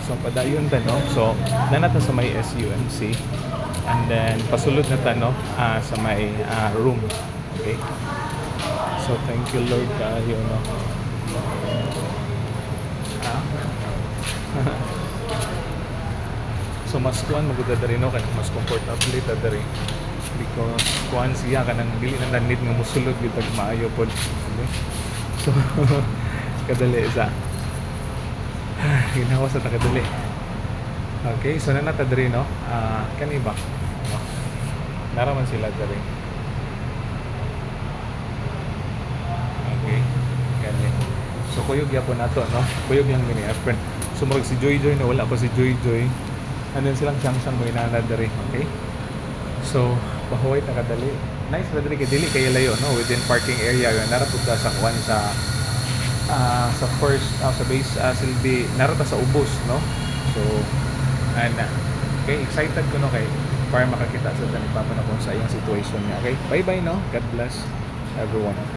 So padayon ta no. So nanata sa may SUMC and then pasulod na ta no sa may room. Okay? So thank you Lord kayo no. Ah. So mas kuan magud diri no kay mas comfortable ta diri because kuan siya kanang dili na need nga mosulod gyud tag maayo pod. Okay? So kadali sa ginawa sa takadali. Okay, so nanata diri no. Kani ba? No? Naraman sila diri. Okay. Kani. So kuyog yapon nato no. Kuyog lang mini friend. So murag si Joy Joy na wala pa si Joy Joy. And then silang siyang mo inanad diri. Okay? So pahuway takadali. Nice ra diri kay dili kay layo no within parking area narapod ta sa kuan sa first sa base silbi narata sa ubos no. So ana okay excited ko no kay para makakita sa tanipapa na kung sa iyang situation niya. Okay, bye bye no, God bless everyone.